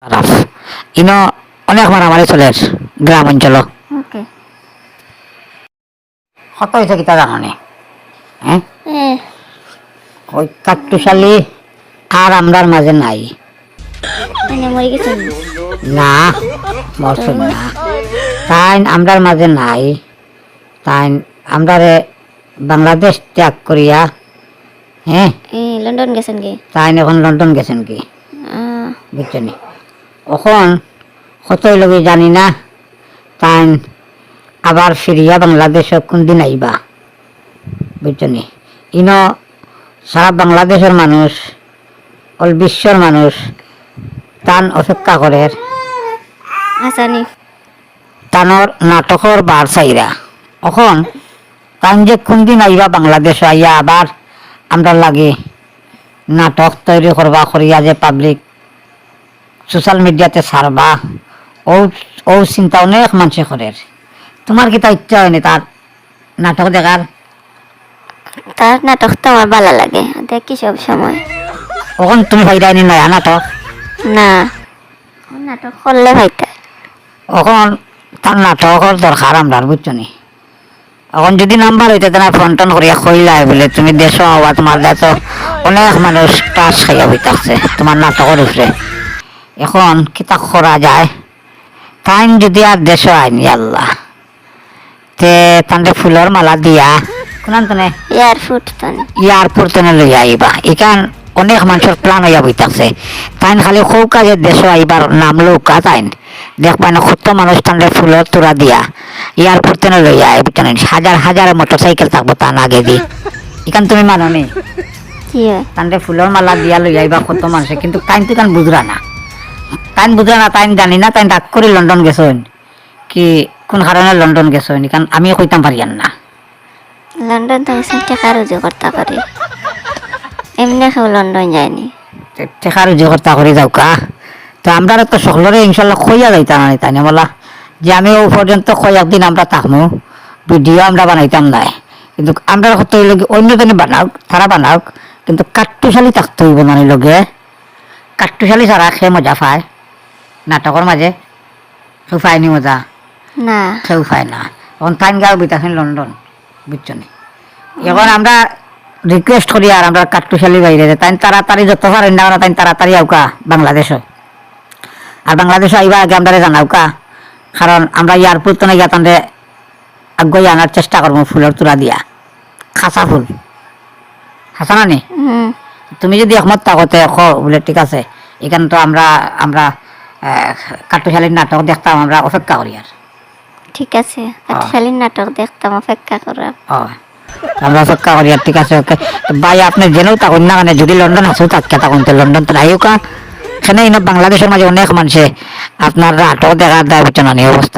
খারাপ ইনো অনেক মারামারি চলে গ্রাম অঞ্চল ওকে কত হয়েছে কিতা জানো নি হ্যাঁ হ্যাঁ ওই কাট্টুশালী আর আমরার মাঝে নাই মানে মরে গেছেন না মরছেন না তাই আমরার মাঝে নাই তাই আমরারে বাংলাদেশ ত্যাগ করিয়া হ্যাঁ লন্ডন গেছেন কি তাই এখন লন্ডন গেছেন কি বুঝছেন এখন কতই লগে জানি না তাই আবার ফিরিয়া বাংলাদেশ কোন দিন আইবা বুঝছেন ইনো সারা বাংলাদেশের মানুষ অল বিশ্বর মানুষ তান অপেক্ষা করে আসানি তানোর নাটকর বার চাইরা এখন তান যে কোন দিন আইবা বাংলাদেশ আইয়া আবার আমরা লাগে নাটক তৈরি করবা করিয়া যে পাবলিক সোশ্যাল মিডিয়াতে ছাড়বা ও ও চিন্তা অনেক মানুষে করে তোমার কি তা ইচ্ছা হয়নি তার নাটক দেখার তার নাটক তো আমার ভালো লাগে দেখি সব সময় এখন তুমি ভাইরাইনি নয়া নাটক না নাটক করলে ভাইটা এখন তার নাটকের দরকার আমরা বুঝছো নি এখন যদি নাম্বার হইতে না ফোন টোন করিয়া কইলাই বলে তুমি দেশ হওয়া তোমার দেশ অনেক মানুষ টাচ খাইয়া হইতাছে তোমার নাটকের উপরে এখন কিতা করা যায় তাই যদি আর দেশ আইনি আল্লাহ তে তান্ডে ফুলের মালা দিয়া কোনান তনে এয়ারফুট তো এয়ারপোর্ট তেনে লই আইবা এখান অনেক মানুষের প্ল্যান হইয়া বইতাছে তাইন খালি খুব কাজে দেশ আইবার নাম লৌকা তাইন দেখবা না কত মানুষ তান্ডে ফুলের তোরা দিয়া এয়ারপোর্ট তেনে লই আই বুঝছেন হাজার হাজার মোটর সাইকেল থাকবো তান আগে দি এখান তুমি মানো নি কি হয় তান্ডে ফুলের মালা দিয়া লই আইবা কত মানুষে কিন্তু তাইন তো কান বুঝরা না তাইন জানি না তাইন ডাক করে লন্ডন গেছেন কি কোন কারণে লন্ডন গেছেন কারণ আমি কইতাম পারিয়ান না লন্ডন তো গেছেন টাকা রুজু করতে পারি এমনি কেউ লন্ডন যায়নি টেকার যে কর্তা করে যাও কা তো আমরা তো সকলরে ইনশাল্লাহ খইয়া যাইতাম না তাই না বলা যে আমি ও পর্যন্ত কয়েকদিন আমরা থাকবো ভিডিও আমরা বানাইতাম না কিন্তু আমরা কত লগে অন্য জনে বানাওক তারা বানাওক কিন্তু কাট্টুশালী থাকতে হইব না লগে কাট্টুশালী ছাড়া খেয়ে মজা পায় নাটকের মাঝে কেউ পায়নি মজা না কেউ পায় না এখন টাইম গাও বিতাছেন লন্ডন বুঝছো নি এখন আমরা রিকোয়েস্ট করি আর আমরা কাট্টুশালী বাইরে তাই তাড়াতাড়ি যত পারেন না তাই তাড়াতাড়ি আউকা বাংলাদেশ আর বাংলাদেশ আইবা আগে আমরা জানাউকা কারণ আমরা এয়ারপোর্ট তো না গিয়া তান্ডে আগ্রহী আনার চেষ্টা করবো ফুলের তুলা দিয়া খাঁচা ফুল হাসা না নি তুমি যদি একমত থাকতে বলে ঠিক আছে এখানে তো আমরা আমরা কাট্টুশালীর নাটক দেখতাম আমরা অপেক্ষা করি আর ঠিক আছে খালি নাটক দেখতাম অপেক্ষা করার আমরা অপেক্ষা করি আর ঠিক আছে ওকে ভাই আপনি জেনেও থাকুন না মানে যদি লন্ডন আসেও থাকতে থাকুন তো লন্ডন তো নাইও কা সেখানে বাংলাদেশের মাঝে অনেক মানুষে আপনার নাটক দেখার দায় বিচনা অবস্থা